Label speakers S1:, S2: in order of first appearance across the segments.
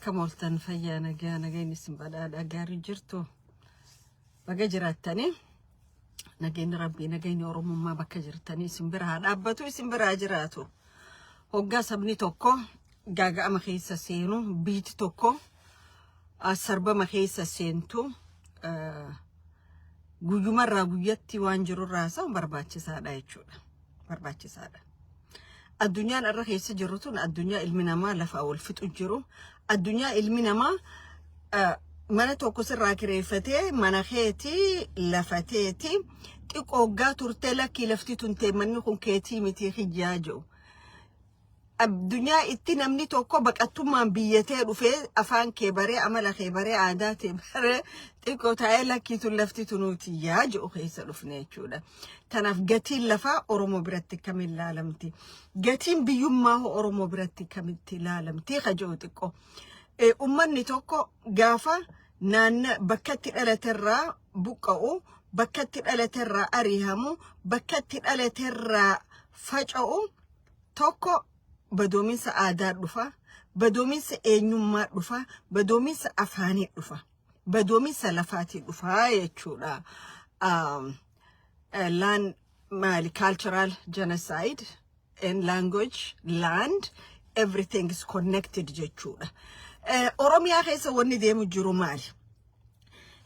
S1: كمولتن فيا نجا نسم بلا أجاري جرتو بقى جرتني نجين ربي نجين أورم ما بقى جرتني سنبرها أبتو سنبرها جراتو هوجا سبني توكو جاجا مخيسة سينو بيت توكو السربة مخيسة سينتو جوجو مرة جوجتي وانجرو راسا وبرباتش سادا يجونا برباتش سادا الدنيا الرخيصة جرتون الدنيا المنما لف أول فت أجرو الدنيا المنما mana tokko sirraa kireeffatee mana keetii lafateeti xiqqooggaa turtee lakkii lafti tuntee manni kun keetii miti hijjaa jiru. Addunyaa itti namni tokko baqattummaan biyyatee dhufee afaan kee baree amala kee baree aadaa kee baree xiqqoo taa'ee lakkii tun lafti tunuuti yaa jiru keessa dhufne jechuudha. Kanaaf gatiin lafaa Oromoo biratti kamiin ilaalamti? Gatiin biyyummaa Oromoo biratti kamitti ilaalamti? Kajoo xiqqoo. Ummanni tokko gaafa naanna bakkatti dhalaterraa buqqa'u bakkatti dhalaterraa arihamu bakkatti dhalaterraa faca'u tokko badoominsa aadaa dhufa badoominsa eenyummaa dhufa badoominsa afaanii dhufa badoominsa lafaatii dhufa jechuudha. Land cultural genocide and language land everything is connected jechuudha. Oromiyaa keessa wanni deemu jiru maali?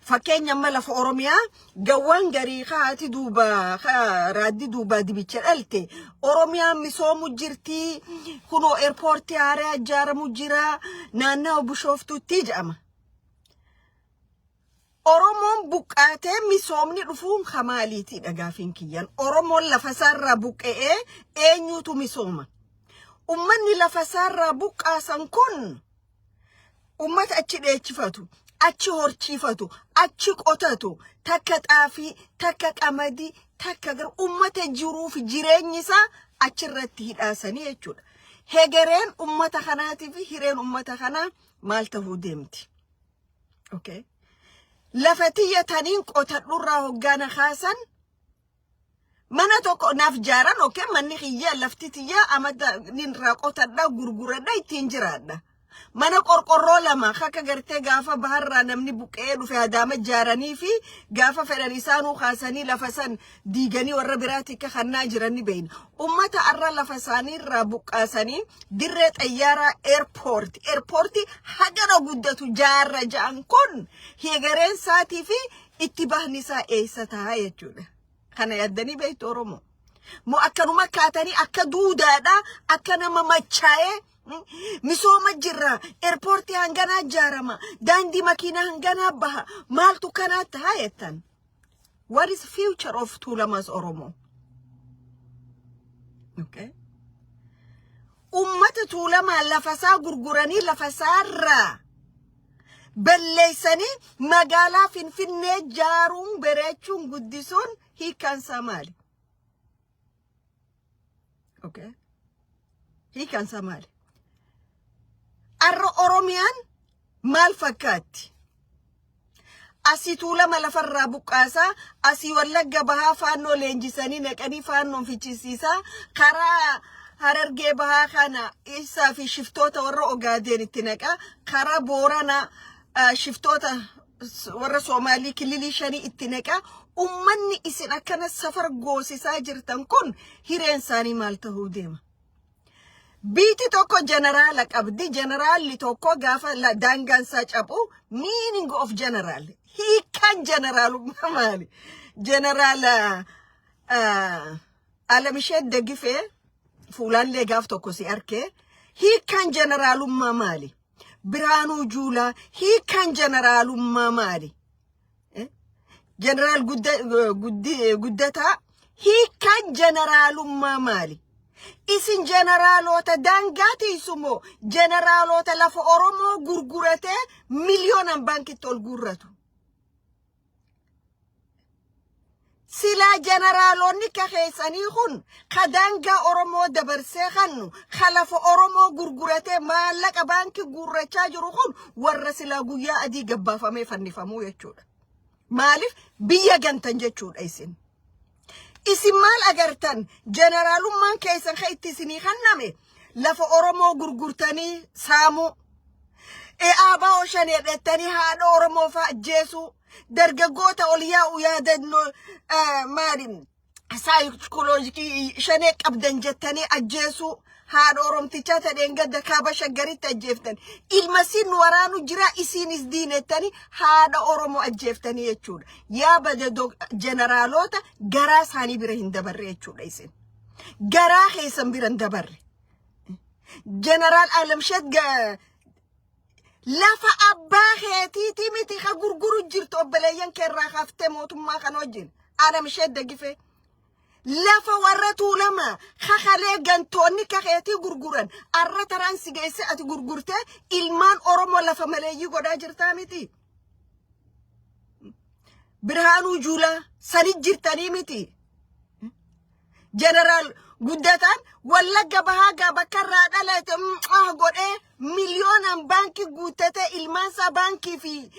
S1: Fakkeenya mala fa Oromiyaa gawwan garii haati duuba raaddi duuba dibicha dhalte Oromiyaa misoomu jirti kunoo airport haaraa ijaaramu jira naannoo Bishooftuutti jedhama. Oromoon buqqaatee misoomni dhufuun kamaaliiti dhagaafiin kiyyan. Oromoon lafa isaarraa buqqa'ee eenyutu misooma? Ummanni lafa isaarraa buqqaasan kun ummata achi dheechifatu, achi horchifatu, achi qotatu, takka xaafii, takka qamadii, takka gar ummata jiruuf jireenyi isaa achirratti hidhaasanii jechuudha. Hegereen ummata kanaatii fi hireen ummata kanaa maal ta'uu deemti? Okay. Lafa tiyyataniin qotadhurraa hoggaana kaasan mana tokko naaf jaaran okay manni kiyyaa lafti tiyyaa amata ninraa qotadhaa gurguradhaa ittiin jiraadha. Mana qorqorroo lama akka gartee gaafa baharraa namni buqqee dhufe adaama jaaranii fi gaafa fedhan isaanuu kaasanii lafa san diiganii warra biraatti akka kannaa jiranii beeyna. Ummata arra lafa isaaniirraa buqqaasanii dirree xayyaaraa airport hagana guddatu jaarra ja'an kun hegereen isaatii fi itti bahni isaa eessa ta'a jechuudha. Kana yaddanii beektu Oromoo. Moo akkanuma kaatanii akka duudaadhaa akka nama machaa'ee misooma jirra airport hangana jaarama daandii makiina hangana baha maaltu kana taayettan? What is future of Tuulamas Oromoo? Okay. Ummata Tuulamaa lafasaa gurguranii lafasaarraa balleeysanii magaalaa Finfinnee jaaruun bareechuun guddisuun hiikansaa maali? Okay. Hiikansaa maali? Arra Oromiyaan maal fakkaatti? Asii Tuulama lafarraa buqqaasaa, asii Wallagga bahaa faannoo leenjisanii naqanii faannoon fichisiisaa, karaa Harargee bahaa kana isaa fi shiftoota warra Ogaadeen itti naqaa, karaa Booranaa shiftoota warra Soomaalii kililii shanii itti naqaa. Ummanni isin akkana safar goosisaa jirtan kun hireen isaanii maal ta'uu deema? Biiti tokko jeneraala qabdi, jeneraalli tokko gaafa daangaansaa cabu meaning of general. Hiikan jeneraalummaa maali? Jeneraala Alamishee Daggifee fuulaallee gaaf tokko si arkee hiikan jeneraalummaa maali? Biraanuu Juulaa hiikan jeneraalummaa maali? Jeneraal Guddataa hiikan jeneraalummaa maali? Isin jeneraalota daangaati sumoo jeneraalota lafa Oromoo gurguratee miliyoonan baankitti ol gurratu. Sila jeneraalonni kaheessanii kun kadaangaa Oromoo dabarsee kannu lafa Oromoo gurguratee maallaqa baankii gurrachaa jiru kun warra sila guyyaa adii gabbaafamee fannifamuu jechuudha. Maaliif biyya gantan jechuudha isin? Isin maal agartan jeneraalummaan keessan itti isinii kanname lafa Oromoo gurgurtanii saamu Aba Ocean Tani had Oromofa Jesu, Dergagota Olia Uyadeno Marim. Psychology Shanek Abdenjetani at Jesu had Orom Tichata and get the Kabasha Garita Jeftan. Ilmasin Waranu Jira Isinis Dinetani had Oromo at Jeftani Echud. Yaba the dog Generalota, Garas Hanibir the Barrechud, I said. Garah is some Birandabar. General Alamshed Lafa Abba Titi Mitiha Gurguru Jirto Belayan Kerra have Temotum Makanojin. Alamshed the Gife. Lafa waratu lama khakale gantoni kaketi gurguran arrataran sigese at gurgurte ilman oromo lafa maleyi goda jirta miti birhanu jula sani jirtani miti general guddatan walla gabaha gabakarra dalate gode million banki gutete ilman sa banki fi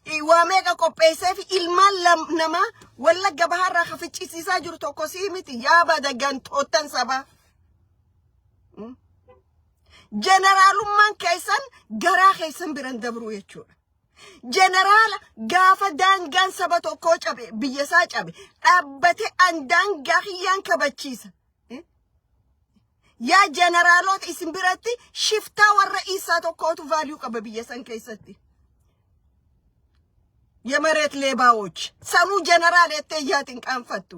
S1: Iwamega kopese fi ilman nama wala gabahara khafichisa jurto kosimiti yaba da gantotan saba generalumman kaisan gara kaisan birandabru yechu general gafa dangan sabato ko chabe biyesa chabe abbate andan gahiyan kabachisa ya generalot isimbirati shifta war raisa to ko to value kabiyesan kaisati የመሬት ሌባዎች ሰኑ ጀነራል የተያትን ቀንፈቱ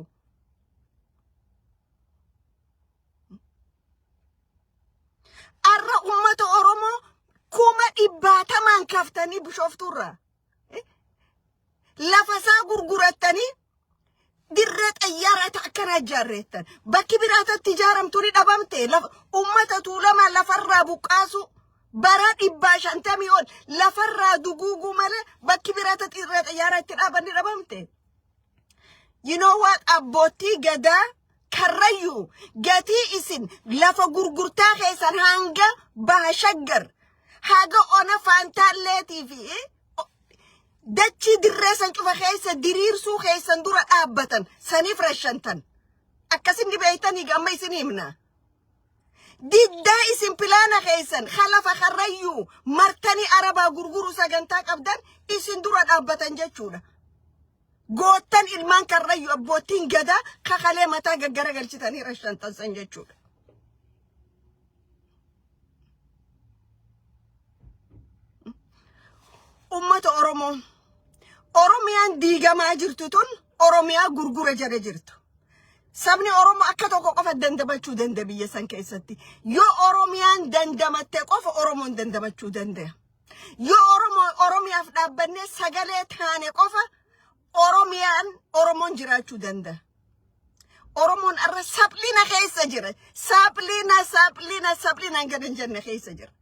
S1: አረ ኡመተ ኦሮሞ ኩመ ዲባተማን ከፍተኒ ብሾፍቱራ ለፈሳ ጉርጉረተኒ ድረ ጠያራ ተከራጃረተን በክብራተ ትጃረምቱኒ ደባምቴ ኡመተ ቱለማ ለፈራ ቡቃሱ Bara ibashan tamion la farra dugugu male bakibirata tirret yara abani rabamte. You know what aboti gada karayu gati isin lafa gurgurta khesan hanga bahashaggar haga ona fantalle TV dachi dirresan chufa khaysa dirir su khaysan dura abatan sanif rashantan akasin di baytani gamma isinimna Didda isin pilana khaysan khalafa kharrayu martani araba gurguru sagantak abdan isin dura abatan jechuudha Gotan ilman karrayu abbotin gada khakale mata gaggara galchitani rashantan san jechuudha Ummata Oromiyan digama jirtu tun Oromiya gurgura jara jirtu Sabni Oromo akka tokko qofa dandamachuu danda'a biyya san keessatti yoo Oromiyaan dandamatte qofa Oromoon dandamachuu danda'a yoo Oromiyaaf dhaabbanne sagalee taane qofa Oromoon jiraachuu danda'a Oromoon arra saplina keessa jira saplina gadan janne keessa jira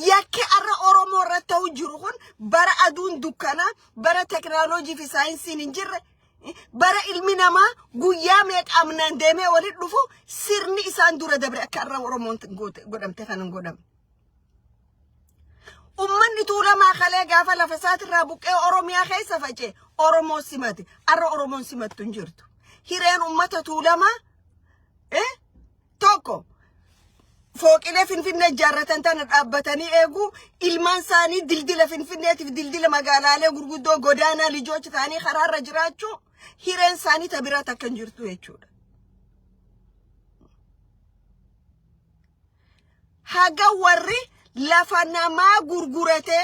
S1: yakke arra Oromoo irra ta'u jiru kun bara aduun dukkana bara teknooloojii fi saayinsiin hin jirre bara ilmi nama guyyaa meeq amnan deemee walit dhufu sirni isaan dura dabre akka arra Oromoon godhamte kanan godham ummanni tuulamaa kalee gaafa lafa isaatirraa buqqee Oromiyaa keessa facee Oromoo simate arra Oromoon simattu hin jirtu hireen ummata tuulamaa tokko fooqilee finfinnee jaarratan tana dhaabbatanii eegu ilmaan isaanii dildila finfinneetiif dildila magaalaalee gurguddoo godaanaa lijoochi ta'anii karaarra jiraachuu hireen isaanii tabira takkan jirtu jechuudha haga warri lafa namaa gurgurate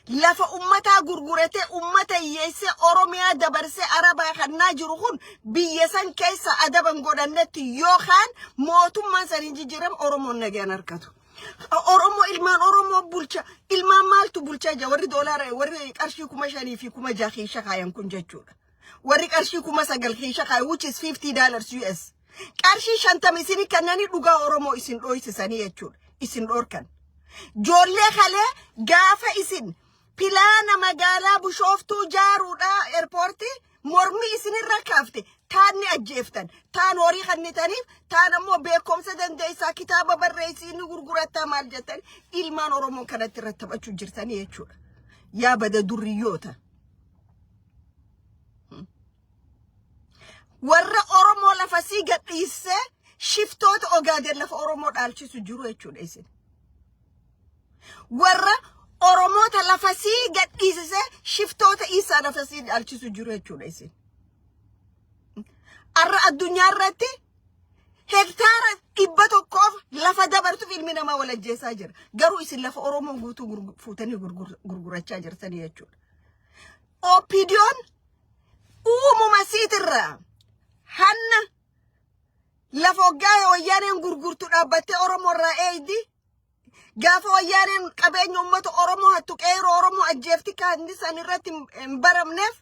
S1: lafa ummata gurgurate ummata yeesse Oromiyaa dabarse Arabaa kannaa jiru kun biyya san keessa adaban godhannetti yookaan mootummaan san jijjiiram Oromoon nagaan harkatu Oromo ilmaan Oromoo bulcha ilmaan maaltu bulcha ja warri doolaara warri qarshii 5,000 fi 6,000 shaqaayan kun jechuudha warri qarshii 9,000 shaqaayan which is $50 US qarshii 50 isini kannani dhugaa Oromoo isin dhoysisanii jechuudha isin dhorkan joollee kale gaafa isin Pilana magala Bushoftu jaruda airporti mormi isinirra kafte taanni ajjeeftan taan horii kannitaniif taan ammoo beekumsa dandeessaa kitaaba barreessini gurguratta maal jettan ilmaan Oromoo kanatti irratti taphachuu jirtanii jechuudha yaa bada durriyoota warra Oromoo lafa sii gadhiisse shiftoota Ogaaden lafa Oromoo dhaalchisu jiru jechuudha isin warra Oromoota lafasii gadhiisise shiftoota isaa lafasii alchisu jiru jechuudha isin. Arra addunyaa irratti hektaara 100 lafa dabartuuf ilmi namaa walajjeesaa jira. Garuu isin lafa Oromoo guutuu fuutanii gurgurachaa jirtanii jechuudha. Opidioon uumuma siitirraa hanna lafa hoggaa wayyaaneen gurgurtu dhaabbattee Oromoo irraa eeydi. Gaafa wayyaaneen qabeenya uummata Oromoo hattu qeeroo Oromoo ajjeefti kaanni san irratti hin baramneef.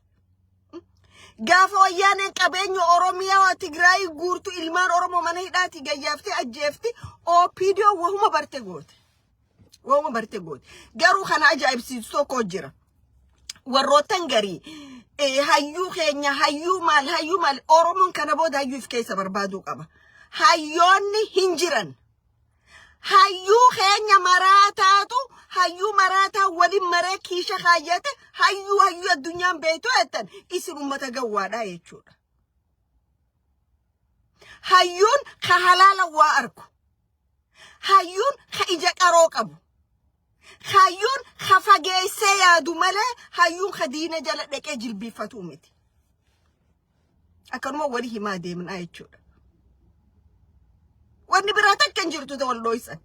S1: Gaafa wayyaaneen qabeenya Oromiyaa Tigraay guurtu ilmaan Oromoo mana hidhaati gayyaafti ajjeefti. Opidio wahuma barte goote. Wahuma barte goote. Garuu kana ajaa'ibsiisu tokko jira. Warrootan garii hayyuu keenya hayyuu maal Oromoon kana booda hayyuuf keessa barbaaduu qaba. Hayyoonni hin jiran. Hayyuu keenya maraataatu hayyuu maraataa waliin maree kiisha kaayyate hayyuu addunyaan beektu jettan isin ummata gawwaadhaa jechuudha. Hayyuun ka halaala waa argu. Hayyuun ka ija qaroo qabu. Hayyuun ka fageessee yaadu malee hayyuun ka diina jala dhaqee jilbiifatu miti. Akkanuma wali himaa deemnaa jechuudha. Wanni biraa takka hin jirtu walloo isa.